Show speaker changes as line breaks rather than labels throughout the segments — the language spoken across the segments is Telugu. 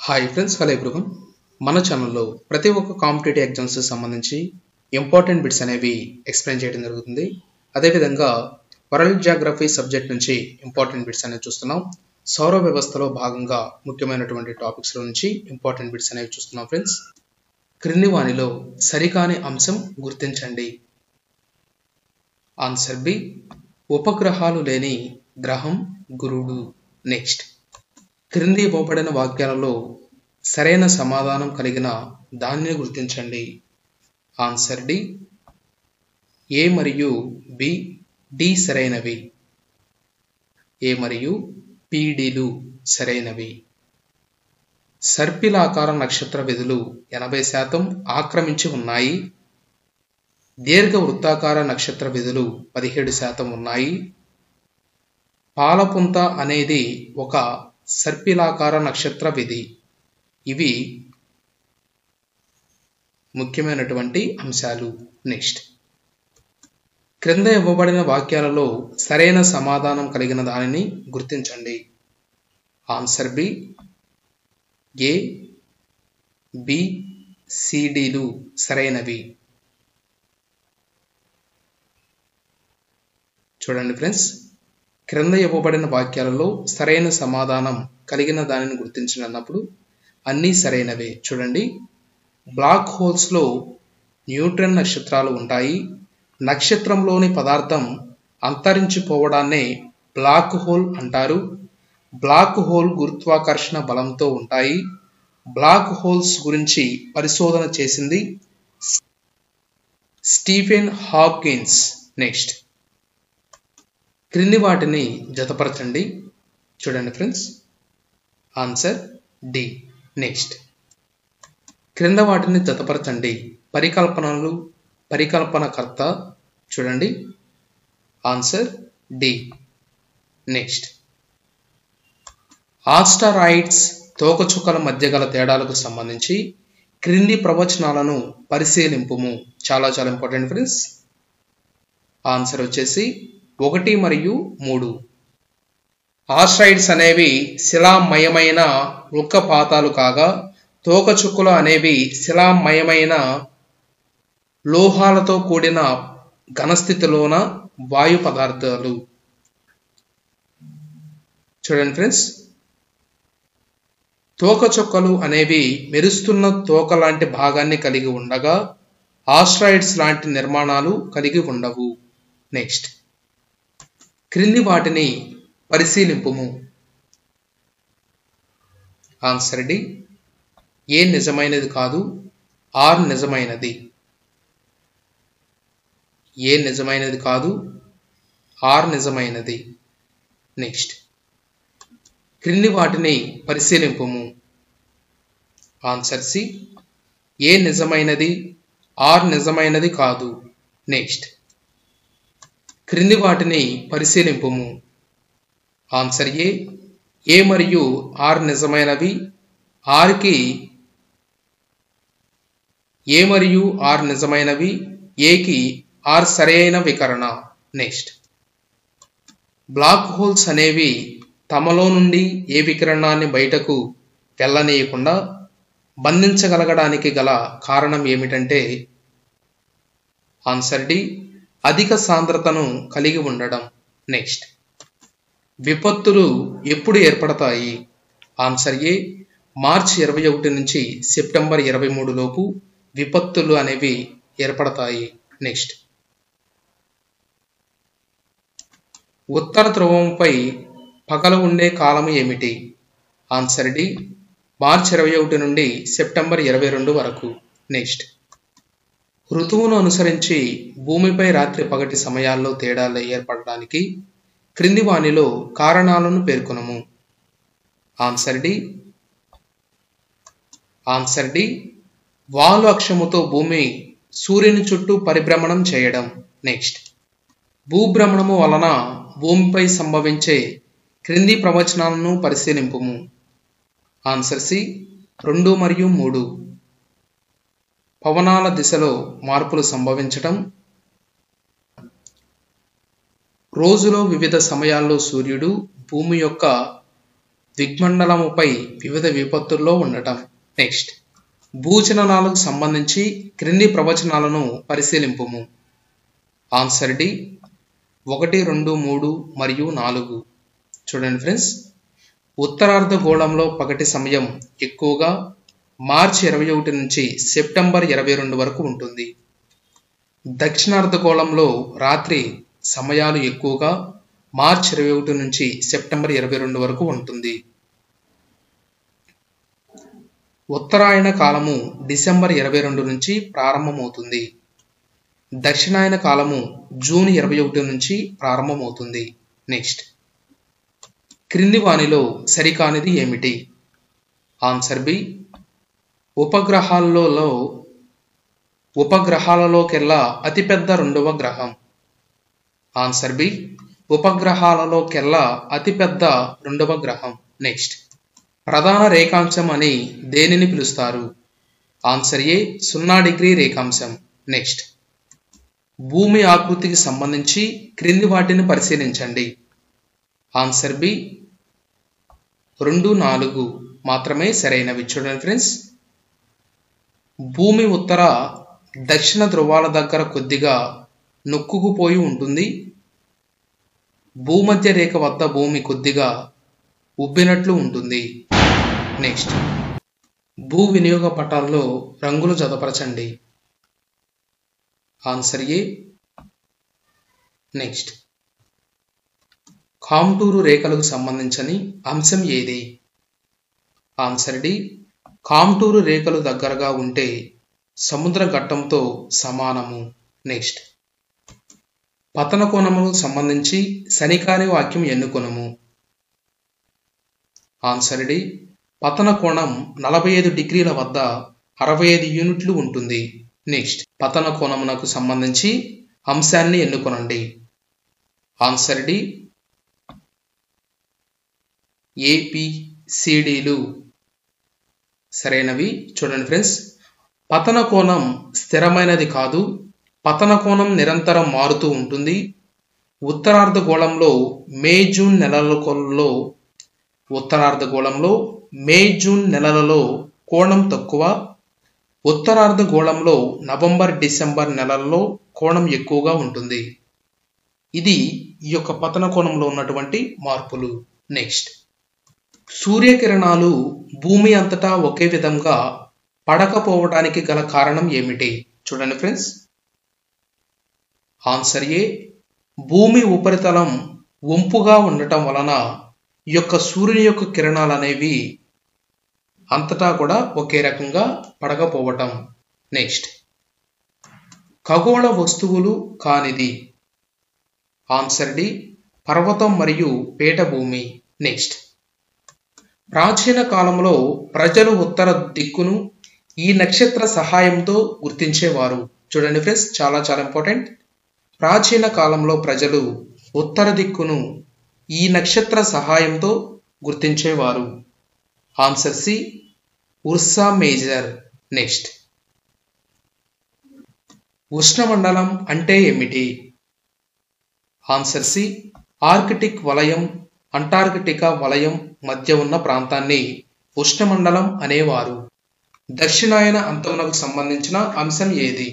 Hi friends, hello everyone. మన ఛానల్లో ప్రతి ఒక్క కాంపిటేటివ్ ఎగ్జామ్స్ సంబంధించి ఇంపార్టెంట్ బిట్స్ అనేవి ఎక్స్ప్లెయిన్ చేయడం జరుగుతుంది. అదేవిధంగా వరల్డ్ జియోగ్రఫీ సబ్జెక్ట్ నుంచి ఇంపార్టెంట్ బిట్స్ అనేవి చూస్తున్నాం. సౌర వ్యవస్థలో భాగంగా ముఖ్యమైనటువంటి టాపిక్స్లో నుంచి ఇంపార్టెంట్ బిట్స్ అనేవి చూస్తున్నాం ఫ్రెండ్స్. క్రింది వానిలో సరికాని అంశం గుర్తించండి. ఆన్సర్ బి, ఉపగ్రహాలు లేని గ్రహం గురుడు. నెక్స్ట్, క్రింది ఇవ్వబడిన వాక్యాలలో సరైన సమాధానం కలిగిన దానిని గుర్తించండి. ఆన్సర్ డి, ఏ మరియు బి, డి సరైనవి. ఏ మరియు పిడిలు సరైనవి. సర్పిలాకార నక్షత్ర విధులు 80% ఆక్రమించి ఉన్నాయి. దీర్ఘ వృత్తాకార నక్షత్ర విధులు 17% ఉన్నాయి. పాలపుంత అనేది ఒక సర్పిలాకార నక్షత్ర విధి. ఇవి ముఖ్యమైనటువంటి అంశాలు. నెక్స్ట్, క్రింద ఇవ్వబడిన వాక్యాలలో సరైన సమాధానం కలిగిన దానిని గుర్తించండి. ఆన్సర్ బి, ఏ, బి, సిడిలు సరైనవి. చూడండి ఫ్రెండ్స్, క్రింద ఇవ్వబడిన వాక్యాలలో సరైన సమాధానం కలిగిన దానిని గుర్తించినప్పుడు అన్నీ సరైనవే. చూడండి, బ్లాక్ హోల్స్లో న్యూట్రాన్ నక్షత్రాలు ఉంటాయి. నక్షత్రంలోని పదార్థం అంతరించిపోవడాన్నే బ్లాక్ హోల్ అంటారు. బ్లాక్ హోల్ గురుత్వాకర్షణ బలంతో ఉంటాయి. బ్లాక్ హోల్స్ గురించి పరిశోధన చేసింది స్టీఫెన్ హాకిన్స్. నెక్స్ట్, క్రింది వాటిని జతపరచండి. చూడండి ఫ్రెండ్స్, ఆన్సర్ డి. నెక్స్ట్, క్రింద వాటిని జతపరచండి. పరికల్పనలు, పరికల్పనకర్త. చూడండి, ఆన్సర్ డి. నెక్స్ట్, ఆస్టరాయిడ్స్, తోకచుక్కల మధ్య గల తేడాలకు సంబంధించి క్రింది ప్రవచనాలను పరిశీలింపుము. చాలా ఇంపార్టెంట్ ఫ్రెండ్స్. ఆన్సర్ వచ్చేసి 1 మరియు 3. ఆస్ట్రాయిడ్స్ అనేవి శిలామయమైన ఉల్కపాతాలు కాగా, తోకచుక్కలు అనేవి శిలామయమైన లోహాలతో కూడిన ఘనస్థితిలోన వాయు పదార్థాలు. చూడండి ఫ్రెండ్స్, తోకచుక్కలు అనేవి మెరుస్తున్న తోక లాంటి భాగాన్ని కలిగి ఉండగా, ఆస్ట్రాయిడ్స్ లాంటి నిర్మాణాలు కలిగి ఉండవు. నెక్స్ట్, క్రింది వాటిని పరిశీలింపుము. ఆన్సర్ డి, ఏ నిజమైనది కాదు, ఆర్ నిజమైనది. ఏ నిజమైనది కాదు, ఆర్ నిజమైనది. నెక్స్ట్, క్రింది వాటిని పరిశీలింపుము. ఆన్సర్ సి, ఏ నిజమైనది, ఆర్ నిజమైనది కాదు. నెక్స్ట్, క్రింది వాటిని పరిశీలింపుము. ఆన్సర్ ఏ మరియు ఆర్ నిజమైనవి. ఆర్కి ఏ మరియు ఆర్ నిజమైనవి. ఏకి ఆర్ సరైన వికరణ. నెక్స్ట్, బ్లాక్ హోల్స్ అనేవి తమలో నుండి ఏ వికిరణాన్ని బయటకు వెళ్ళనీయకుండా బంధించగలగడానికి గల కారణం ఏమిటంటే ఆన్సర్ డి, అధిక సాంద్రతను కలిగి ఉండడం. నెక్స్ట్, విపత్తులు ఎప్పుడు ఏర్పడతాయి. ఆన్సర్ ఏ, మార్చి 21 నుంచి సెప్టెంబర్ 23 లోపు విపత్తులు అనేవి ఏర్పడతాయి. నెక్స్ట్, ఉత్తర ధ్రువంపై పగలు ఉండే కాలం ఏమిటి. ఆన్సర్ డి, మార్చి 21 నుండి సెప్టెంబర్ 22 వరకు. నెక్స్ట్, ఋతువును అనుసరించి భూమిపై రాత్రి పగటి సమయాల్లో తేడాలు ఏర్పడడానికి క్రింది వానిలో కారణాలను పేర్కొనము. ఆన్సర్ డి, వాలు అక్షముతో భూమి సూర్యుని చుట్టూ పరిభ్రమణం చేయడం. నెక్స్ట్, భూభ్రమణము వలన భూమిపై సంభవించే క్రింది ప్రవచనాలను పరిశీలింపుము. ఆన్సర్ సి, 2 మరియు 3. పవనాల దిశలో మార్పులు సంభవించటం. రోజులో వివిధ సమయాల్లో సూర్యుడు భూమి యొక్క దిగ్మండలముపై వివిధ విపత్తుల్లో ఉండటం. నెక్స్ట్, భూచలనాలకు సంబంధించి క్రింది ప్రవచనాలను పరిశీలింపుము. ఆన్సర్ డి 1, 2, 3 మరియు 4. చూడండి ఫ్రెండ్స్, ఉత్తరార్ధగోళంలో పగటి సమయం ఎక్కువగా మార్చి 21 నుంచి సెప్టెంబర్ 22 వరకు ఉంటుంది. దక్షిణార్ధగోళంలో రాత్రి సమయాలు ఎక్కువగా మార్చి 21 నుంచి సెప్టెంబర్ 22 వరకు ఉంటుంది. ఉత్తరాయణ కాలము డిసెంబర్ 22 నుంచి ప్రారంభమవుతుంది. దక్షిణాయన కాలము జూన్ 21 నుంచి ప్రారంభమవుతుంది. నెక్స్ట్, క్రింది వానిలో సరికానిది ఏమిటి? ఆన్సర్ బి ఉపగ్రహాలలోకెల్లా అతిపెద్ద రెండవ గ్రహం. ఆన్సర్ బి ఉపగ్రహాలలోకెల్లా అతిపెద్ద రెండవ గ్రహం. నెక్స్ట్, ప్రధాన రేఖాంశం అని దేనిని పిలుస్తారు? ఆన్సర్ ఏ 0 డిగ్రీ రేఖాంశం. నెక్స్ట్, భూమి ఆకృతికి సంబంధించి క్రింది వాటిని పరిశీలించండి. ఆన్సర్ బి 2, 4 మాత్రమే సరైనవి. చూడండి ఫ్రెండ్స్, భూమి ఉత్తర దక్షిణ ధ్రువాల దగ్గర కొద్దిగా నొక్కుకుపోయి ఉంటుంది. భూమధ్య రేఖ వద్ద భూమి కొద్దిగా ఉబ్బినట్లు ఉంటుంది. నెక్స్ట్, భూ వినియోగ పటాల్లో రంగులు జతపరచండి. ఆన్సర్ ఏ. నెక్స్ట్, కాంటూరు రేఖలకు సంబంధించిన అంశం ఏది? ఆన్సర్ డి కాంటూరు రేఖలు దగ్గరగా ఉంటే సముద్ర ఘట్టంతో సమానము. నెక్స్ట్, పతన కోణములకు సంబంధించి సరికాని వాక్యం ఎన్నుకొనుము. ఆన్సర్ డి పతన కోణం 45 డిగ్రీల వద్ద 65 యూనిట్లు ఉంటుంది. నెక్స్ట్, పతన కోణమునకు సంబంధించి అంశాన్ని ఎన్నుకొనండి. ఆన్సర్ డి ABCDలు సరైనవి. చూడండి ఫ్రెండ్స్, పతన కోణం స్థిరమైనది కాదు. పతన కోణం నిరంతరం మారుతూ ఉంటుంది. ఉత్తరార్ధగోళంలో మే జూన్ నెలలలో కోణం తక్కువ. ఉత్తరార్ధగోళంలో నవంబర్ డిసెంబర్ నెలల్లో కోణం ఎక్కువగా ఉంటుంది. ఇది ఈ యొక్క పతన కోణంలో ఉన్నటువంటి మార్పులు. నెక్స్ట్, సూర్యకిరణాలు భూమి అంతటా ఒకే విధంగా పడకపోవడానికి గల కారణం ఏమిటి? చూడండి ఫ్రెండ్స్, ఆన్సర్ ఏ భూమి ఉపరితలం వంపుగా ఉండటం వలన ఈ యొక్క సూర్యుని యొక్క కిరణాలు అనేవి అంతటా కూడా ఒకే రకంగా పడకపోవటం. నెక్స్ట్, ఖగోళ వస్తువులు కానిది. ఆన్సర్ డి పర్వతం మరియు పీఠభూమి. నెక్స్ట్, ప్రాచీన కాలంలో ప్రజలు ఉత్తర దిక్కును ఈ నక్షత్ర సహాయంతో గుర్తించేవారు. చూడండి ఫ్రెండ్స్, చాలా చాలా ఇంపార్టెంట్. ప్రాచీన కాలంలో ప్రజలు ఉత్తర దిక్కును ఈ నక్షత్ర సహాయంతో గుర్తించేవారు. Answer C Ursa Major. Next, ఉష్ణమండలం అంటే ఏమిటి? ఆన్సర్ సి ఆర్కిటిక్ వలయం, అంటార్కిటికా వలయం మధ్య ఉన్న ప్రాంతాన్ని ఉష్ణమండలం అనేవారు. దక్షిణాయన అంతమునకు సంబంధించిన అంశం ఏది?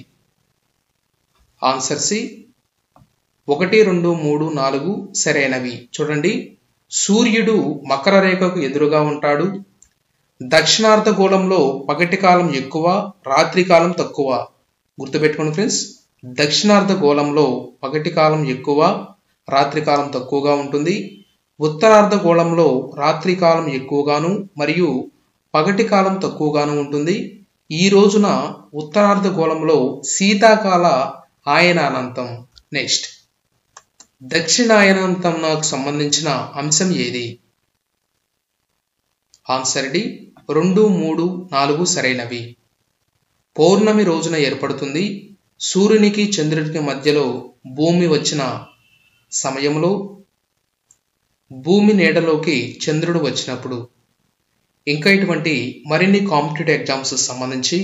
ఆన్సర్ సి 1, 2, 3, 4 సరైనవి. చూడండి, సూర్యుడు మకర రేఖకు ఎదురుగా ఉంటాడు. దక్షిణార్ధగోళంలో పగటి కాలం ఎక్కువ, రాత్రి కాలం తక్కువ. గుర్తుపెట్టుకోండి ఫ్రెండ్స్, దక్షిణార్ధగోళంలో పగటి కాలం ఎక్కువ, రాత్రి కాలం తక్కువగా ఉంటుంది. ఉత్తరార్ధగోళంలో రాత్రి కాలం ఎక్కువగాను మరియు పగటి కాలం తక్కువగాను ఉంటుంది. ఈ రోజున ఉత్తరార్ధగోళంలో శీతాకాల ఆయనానంతం. నెక్స్ట్, దక్షిణాయనాంతంకు సంబంధించిన అంశం ఏది? ఆన్సర్ డి 2, 3, 4 సరైనవి. పౌర్ణమి రోజున ఏర్పడుతుంది. సూర్యునికి చంద్రుడికి మధ్యలో భూమి వచ్చిన సమయంలో భూమి నీడలోకి చంద్రుడు వచ్చినప్పుడు. ఇంకా ఇటువంటి మరిన్ని కాంపిటేటివ్ ఎగ్జామ్స్ సంబంధించి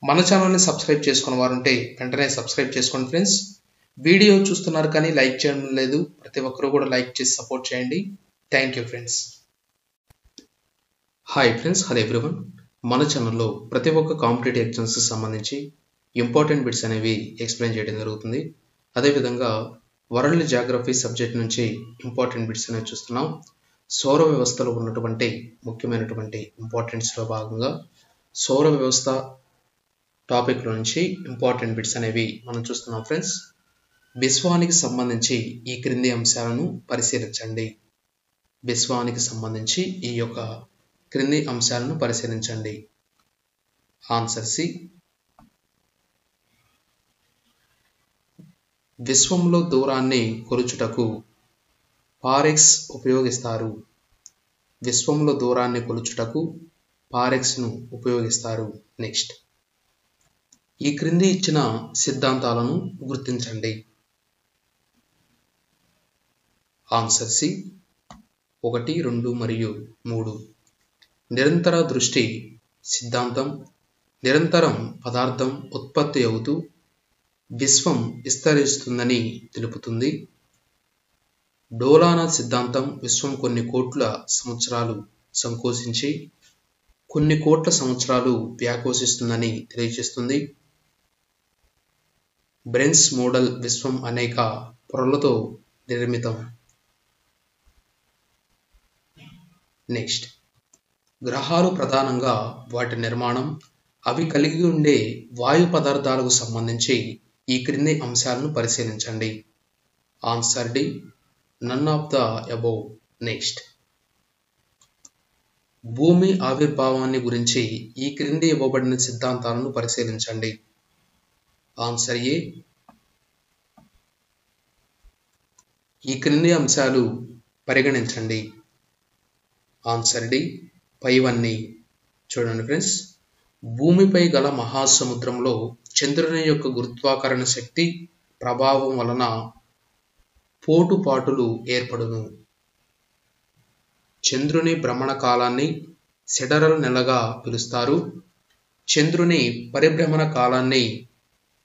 మన ఛానల్ని సబ్స్క్రైబ్ చేసుకున్న వారు ఉంటే వెంటనే సబ్స్క్రైబ్ చేసుకోండి ఫ్రెండ్స్. వీడియో చూస్తున్నారు కానీ లైక్ చేయడం లేదు. ప్రతి ఒక్కరూ కూడా లైక్ చేసి సపోర్ట్ చేయండి. Thank you friends. Hi friends, hello everyone. మన ఛానల్లో ప్రతి ఒక్క కాంపిటేటివ్ ఎగ్జామ్స్కి సంబంధించి ఇంపార్టెంట్ బిట్స్ అనేవి ఎక్స్ప్లెయిన్ చేయడం జరుగుతుంది. అదేవిధంగా వరల్డ్ జాగ్రఫీ సబ్జెక్ట్ నుంచి ఇంపార్టెంట్ బిట్స్ అనేవి చూస్తున్నాం. సౌర వ్యవస్థలో ఉన్నటువంటి ముఖ్యమైనటువంటి ఇంపార్టెంట్స్లో భాగంగా సౌర వ్యవస్థ టాపిక్లో నుంచి ఇంపార్టెంట్ బిట్స్ అనేవి మనం చూస్తున్నాం ఫ్రెండ్స్. విశ్వానికి సంబంధించి ఈ క్రింది అంశాలను పరిశీలించండి. విశ్వానికి సంబంధించి ఈ యొక్క క్రింది అంశాలను పరిశీలించండి. Answer C. విశ్వంలో దూరాన్ని కొలుచుటకు పారెక్స్ ఉపయోగిస్తారు. విశ్వంలో దూరాన్ని కొలుచుటకు పారెక్స్ను ఉపయోగిస్తారు. నెక్స్ట్, ఈ క్రింది ఇచ్చిన సిద్ధాంతాలను గుర్తించండి. ఆన్సర్ సి 1, 2 మరియు 3. నిరంతర దృష్టి సిద్ధాంతం నిరంతరం పదార్థం ఉత్పత్తి అవుతూ విశ్వం విస్తరిస్తుందని తెలుపుతుంది. డోలానా సిద్ధాంతం విశ్వం కొన్ని కోట్ల సంవత్సరాలు సంకోచించి కొన్ని కోట్ల సంవత్సరాలు వ్యాకోచిస్తుందని తెలియజేస్తుంది. బ్రెన్స్ మోడల్ విశ్వం అనేక పొరలతో నిర్మితం. నెక్స్ట్, గ్రహాలు ప్రధానంగా వాటి నిర్మాణం, అవి కలిగి ఉండే వాయు పదార్థాలకు సంబంధించి ఈ క్రింది అంశాలను పరిశీలించండి. Answer D, none of the above. Next, భూమి ఆవిర్భావాన్ని గురించి ఈ క్రింది ఇవ్వబడిన సిద్ధాంతాలను పరిశీలించండి. Answer A. ఈ క్రింది అంశాలు పరిగణించండి. ఆన్సర్ డి, పైవన్నీ. చూడండి ఫ్రెండ్స్, భూమిపై గల మహాసముద్రంలో చంద్రుని యొక్క గురుత్వాకర్షణ శక్తి ప్రభావం వలన పోటుపాటులు ఏర్పడును. చంద్రుని భ్రమణ కాలాన్ని సిడరల్ నెలగా పిలుస్తారు. చంద్రుని పరిభ్రమణ కాలాన్ని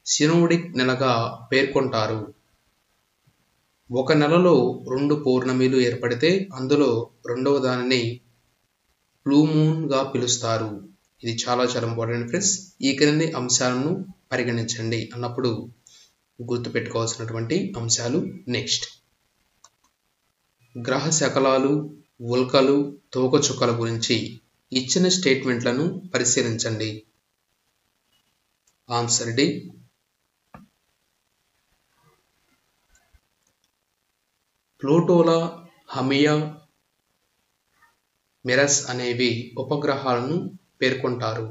సినోడిక్ నెలగా పేర్కొంటారు. ఒక నెలలో 2 పౌర్ణమిలు ఏర్పడితే అందులో రెండవ దానిని బ్లూ మూన్ గా పిలుస్తారు. ఇది చాలా ఇంపార్టెంట్ ఫ్రెండ్స్. ఈ క్రింది అంశాలను పరిగణించండి అన్నప్పుడు గుర్తుపెట్టుకోవాల్సినటువంటి అంశాలు. నెక్స్ట్, గ్రహ శకలాలు, ఉల్కలు, తోకచుక్కల గురించి ఇచ్చిన స్టేట్మెంట్లను పరిశీలించండి. Answer D. ప్లూటోలా, హమియా, మిరస్ అనేవి ఉపగ్రహాలను పేర్కొంటారు.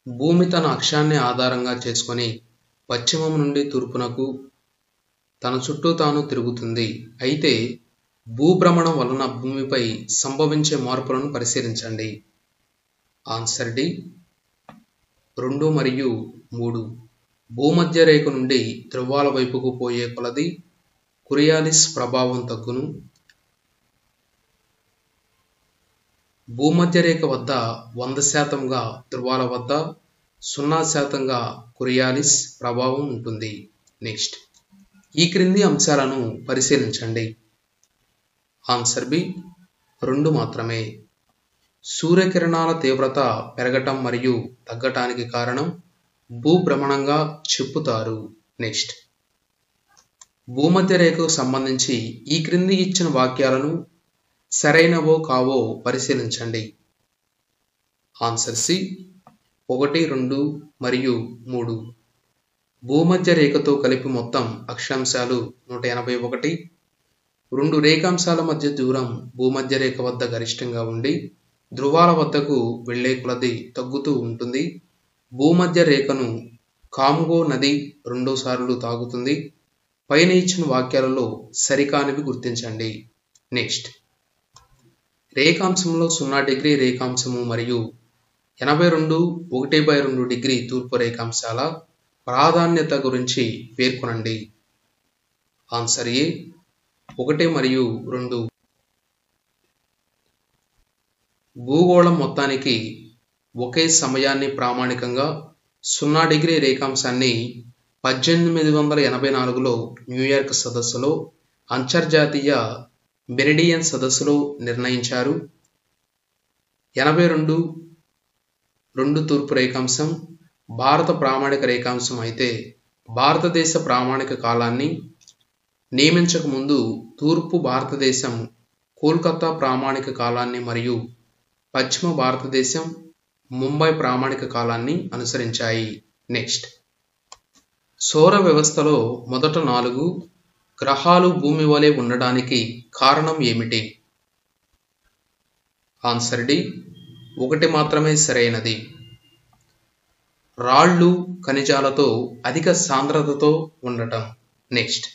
భూమి తన అక్షాన్ని ఆధారంగా చేసుకొని పశ్చిమం నుండి తూర్పునకు తన చుట్టూ తాను తిరుగుతుంది. అయితే భూభ్రమణం వలన భూమిపై సంభవించే మార్పులను పరిశీలించండి. ఆన్సర్ డి, 2 మరియు 3. భూమధ్య రేఖ నుండి ధ్రువాల వైపుకు పోయే కొలది కొరియాలిస్ ప్రభావం తగ్గును. భూమధ్య రేఖ వద్ద 100%గా ధ్రువాల వద్ద 0%గా కొరియాలిస్ ప్రభావం ఉంటుంది. నెక్స్ట్, ఈ క్రింది అంశాలను పరిశీలించండి. ఆన్సర్ బి, 2 మాత్రమే. సూర్యకిరణాల తీవ్రత పెరగటం మరియు తగ్గటానికి కారణం భూభ్రమణంగా చెప్పుతారు. నెక్స్ట్, భూమధ్య రేఖకు సంబంధించి ఈ క్రింది ఇచ్చిన వాక్యాలను సరైనవో కావో పరిశీలించండి. ఆన్సర్ సి 1, 2 మరియు 3. భూమధ్య రేఖతో కలిపి మొత్తం అక్షాంశాలు 181. 2 రేఖాంశాల మధ్య దూరం భూమధ్య రేఖ వద్ద గరిష్టంగా ఉండి ధ్రువాల వద్దకు వెళ్లే కొలది తగ్గుతూ ఉంటుంది. భూమధ్య రేఖను కాంగో నది 2 సార్లు తాకుతుంది. పైన ఇచ్చిన వాక్యాలలో సరికానివి గుర్తించండి. నెక్స్ట్, రేఖాంశంలో 0 డిగ్రీ రేఖాంశము మరియు 82 1/2 డిగ్రీ తూర్పు రేఖాంశాల ప్రాధాన్యత గురించి పేర్కొనండి. ఆన్సర్ ఏ 1 మరియు 2. భూగోళం మొత్తానికి ఒకే సమయాన్ని ప్రామాణికంగా 0 డిగ్రీ రేఖాంశాన్ని 1884లో న్యూయార్క్ సదస్సులో అంతర్జాతీయ మెరిడియన్ సదస్సులో నిర్ణయించారు. 82 2 తూర్పు రేఖాంశం భారత ప్రామాణిక రేఖాంశం అయితే భారతదేశ ప్రామాణిక కాలాన్ని నియమించక ముందు తూర్పు భారతదేశం కోల్కతా ప్రామాణిక కాలాన్ని మరియు పశ్చిమ భారతదేశం ముంబై ప్రామాణిక కాలాన్ని అనుసరించాయి. నెక్స్ట్, సౌర వ్యవస్థలో మొదట 4 గ్రహాలు భూమి వలె ఉండడానికి కారణం ఏమిటి? ఆన్సర్ డి, 1 మాత్రమే సరైనది. రాళ్ళు ఖనిజాలతో అధిక సాంద్రతతో ఉండటం. నెక్స్ట్,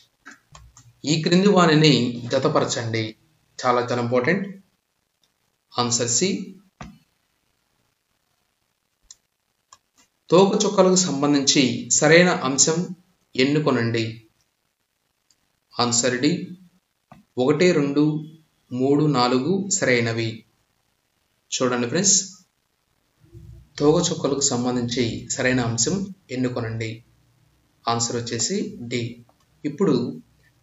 ఈ క్రింది వానిని జతపరచండి. చాలా ఇంపార్టెంట్. ఆన్సర్ సి, తోకచుక్కలకు సంబంధించి సరైన అంశం ఎన్నుకొనండి. ఆన్సర్ డి, 1, 2, 3, 4 సరైనవి. చూడండి ఫ్రెండ్స్, తోకచుక్కలకు సంబంధించి సరైన అంశం ఎన్నుకొనండి. ఆన్సర్ వచ్చేసి డి. ఇప్పుడు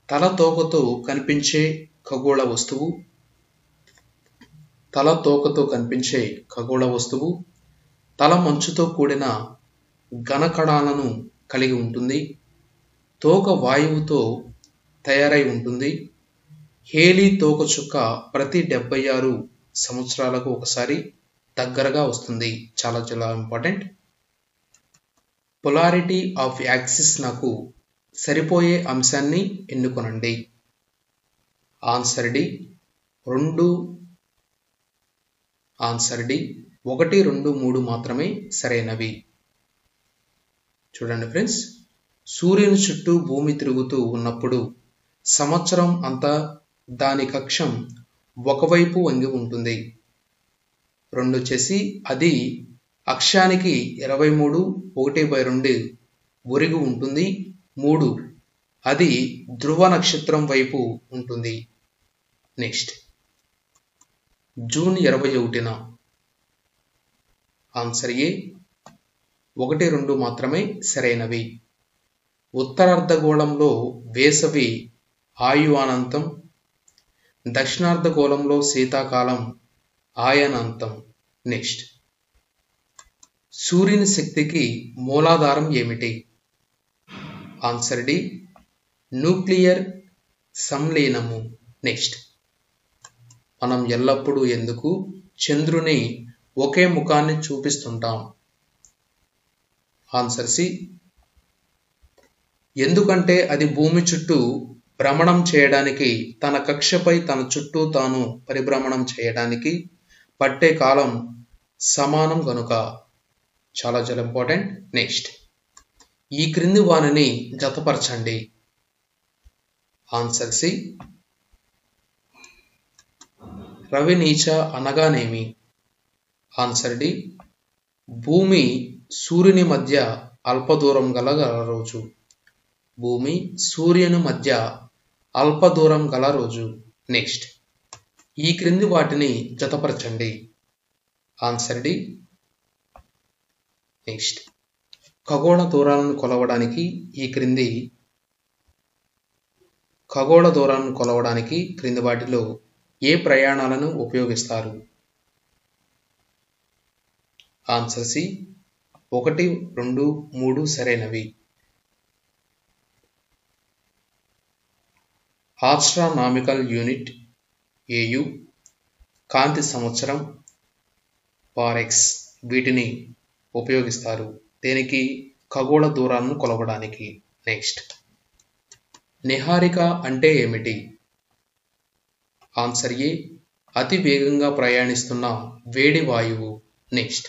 తల తోకతో కనిపించే ఖగోళ వస్తువు, తల మంచుతో కూడిన ఘన కణాలను కలిగి ఉంటుంది. తోక వాయువుతో తయారై ఉంటుంది. హేలీ తోకచుక్క ప్రతి 76 సంవత్సరాలకు ఒకసారి దగ్గరగా వస్తుంది. చాలా ఇంపార్టెంట్. పొలారిటీ ఆఫ్ యాక్సిస్ నాకు సరిపోయే అంశాన్ని ఎన్నుకొనండి. Answer D, 2. ఆన్సర్ డి, 1, 2, 3 మాత్రమే సరైనవి. చూడండి ఫ్రెండ్స్, సూర్యుని చుట్టూ భూమి తిరుగుతూ ఉన్నప్పుడు సంవత్సరం అంతా దాని కక్షం ఒకవైపు వంగి ఉంటుంది. 2 వచ్చేసి అది అక్షానికి 23 1/2 ఒరిగి ఉంటుంది. 3 అది ధ్రువ నక్షత్రం వైపు ఉంటుంది. నెక్స్ట్, జూన్ 21న. ఆన్సర్ ఏ, 1, 2 మాత్రమే సరైనవి. ఉత్తరార్ధగోళంలో వేసవి ఆయువానంతం, దక్షిణార్ధగోళంలో శీతాకాలం ఆయనాంతం. నెక్స్ట్, సూర్యుని శక్తికి మూలాధారం ఏమిటి? ఆన్సర్ డి, న్యూక్లియర్ సంలీనము. నెక్స్ట్, మనం ఎల్లప్పుడూ ఎందుకు చంద్రుని ఒకే ముఖాన్ని చూపిస్తుంటాం? ఆన్సర్ సి, ఎందుకంటే అది భూమి చుట్టూ భ్రమణం చేయడానికి, తన కక్షపై తన చుట్టూ తాను పరిభ్రమణం చేయడానికి పట్టే కాలం సమానం కనుక. చాలా ఇంపార్టెంట్. నెక్స్ట్, ఈ క్రింది వానిని జతపరచండి. ఆన్సర్ సి, రవి నీచ అనగానేమి? ఆన్సర్ డి, భూమి సూర్యుని మధ్య అల్పదూరం గల రోజు. భూమి సూర్యుని మధ్య అల్పదూరం గల రోజు. నెక్స్ట్, ఈ క్రింది వాటిని జతపరచండి. Answer D. నెక్స్ట్, ఖగోళ దూరాలను కొలవడానికి క్రింది వాటిలో ఏ ప్రయాణాలను ఉపయోగిస్తారు? ఆన్సర్ సి, 1, 2, 3 సరైనవి. ఆస్ట్రానామికల్ యూనిట్ AU, కాంతి సంవత్సరం పారెక్స్ వీటిని ఉపయోగిస్తారు. దేనికి? ఖగోళ దూరాలను కొలవడానికి. నెక్స్ట్, నిహారిక అంటే ఏమిటి? ఆన్సర్ ఏ, అతి వేగంగా ప్రయాణిస్తున్న వేడి వాయువు. నెక్స్ట్,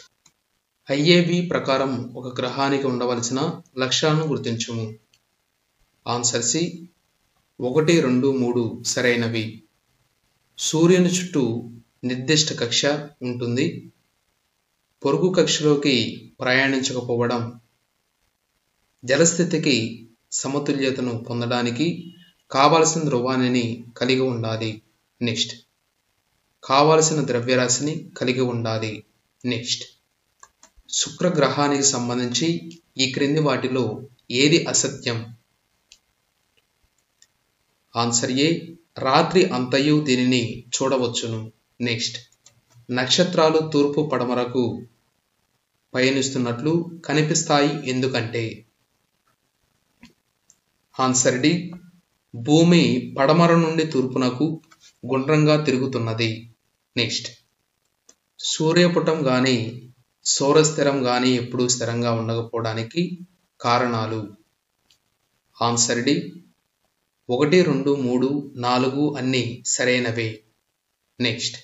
IAV ప్రకారం ఒక గ్రహానికి ఉండవలసిన లక్షణాలను గుర్తించుము. ఆన్సర్ సి, 1, 2, 3 సరైనవి. సూర్యుని చుట్టూ నిర్దిష్ట కక్ష ఉంటుంది. పొరుగు కక్షలోకి ప్రయాణించకపోవడం. జలస్థితికి సమతుల్యతను పొందడానికి కావలసిన ధ్రువాన్ని కలిగి ఉండాలి. నెక్స్ట్, కావలసిన ద్రవ్యరాశిని కలిగి ఉండాలి. నెక్స్ట్, శుక్రగ్రహానికి సంబంధించి ఈ క్రింది వాటిలో ఏది అసత్యం? ఆన్సర్ ఏ, రాత్రి అంతయు దీనిని చూడవచ్చును. నెక్స్ట్, నక్షత్రాలు తూర్పు పడమరకు పయనిస్తున్నట్లు కనిపిస్తాయి ఎందుకంటే? Answer D. భూమి పడమర నుండి తూర్పునకు గుండ్రంగా తిరుగుతున్నది. నెక్స్ట్, సూర్యపుటం గాని సౌరస్థిరం గాని ఎప్పుడూ స్థిరంగా ఉండకపోవడానికి కారణాలు? Answer D. 1, 2, 3, 4 అన్నీ సరైనవే. నెక్స్ట్,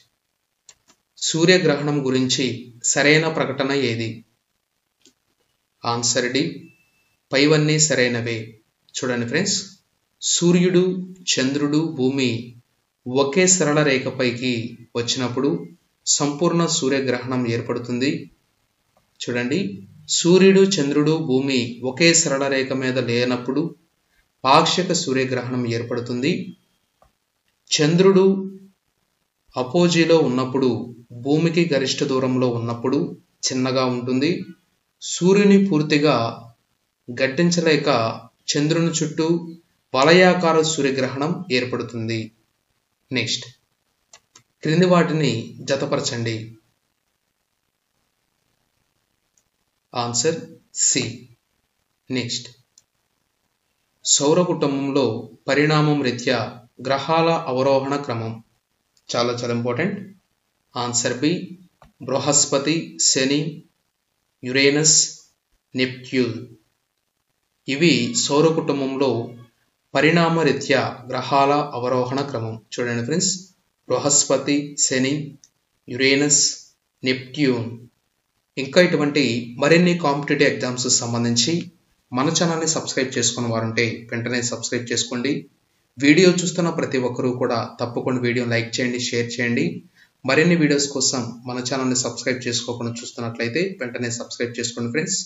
సూర్యగ్రహణం గురించి సరైన ప్రకటన ఏది? Answer D. పైవన్నీ సరైనవే. చూడండి ఫ్రెండ్స్, సూర్యుడు, చంద్రుడు, భూమి ఒకే సరళ రేఖపైకి వచ్చినప్పుడు సంపూర్ణ సూర్యగ్రహణం ఏర్పడుతుంది. చూడండి, సూర్యుడు, చంద్రుడు, భూమి ఒకే సరళ రేఖ మీద లేనప్పుడు పాక్షిక సూర్యగ్రహణం ఏర్పడుతుంది. చంద్రుడు అపోజిలో ఉన్నప్పుడు, భూమికి గరిష్ట దూరంలో ఉన్నప్పుడు చిన్నగా ఉంటుంది. సూర్యుని పూర్తిగా గడ్డించలేక చంద్రుని చుట్టూ వలయాకార సూర్యగ్రహణం ఏర్పడుతుంది. నెక్స్ట్, క్రింది వాటిని జతపరచండి. Answer C. నెక్స్ట్, సౌర కుటుంబంలో పరిణామం రీత్యా గ్రహాల అవరోహణ క్రమం చాలా ఇంపార్టెంట్. Answer B. బృహస్పతి, శని, యురేనస్, నెప్ట్యూన్. ఇవి సౌర కుటుంబంలో పరిణామ రీత్యా గ్రహాల అవరోహణ క్రమం. చూడండి ఫ్రెండ్స్, బృహస్పతి, శని, యురేనస్, నెప్ట్యూన్. ఇంకా ఇటువంటి మరిన్ని కాంపిటేటివ్ ఎగ్జామ్స్ సంబంధించి మన ఛానల్ని సబ్స్క్రైబ్ చేసుకున్న వారుంటే వెంటనే సబ్స్క్రైబ్ చేసుకోండి. వీడియో చూస్తున్న ప్రతి ఒక్కరూ కూడా తప్పకుండా వీడియోని లైక్ చేయండి, షేర్ చేయండి. మరిన్ని వీడియోస్ కోసం మన ఛానల్ని సబ్స్క్రైబ్ చేసుకోకుండా చూస్తున్నట్లయితే వెంటనే సబ్స్క్రైబ్ చేసుకోండి ఫ్రెండ్స్.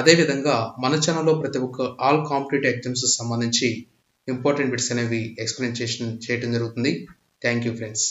అదేవిధంగా మన ఛానల్లో ప్రతి ఒక్క ఆల్ కాంపిటేటివ్ ఎగ్జామ్స్ సంబంధించి ఇంపార్టెంట్ బిట్స్ అనేవి ఎక్స్ప్లెయిన్ చేయడం జరుగుతుంది. Thank you friends.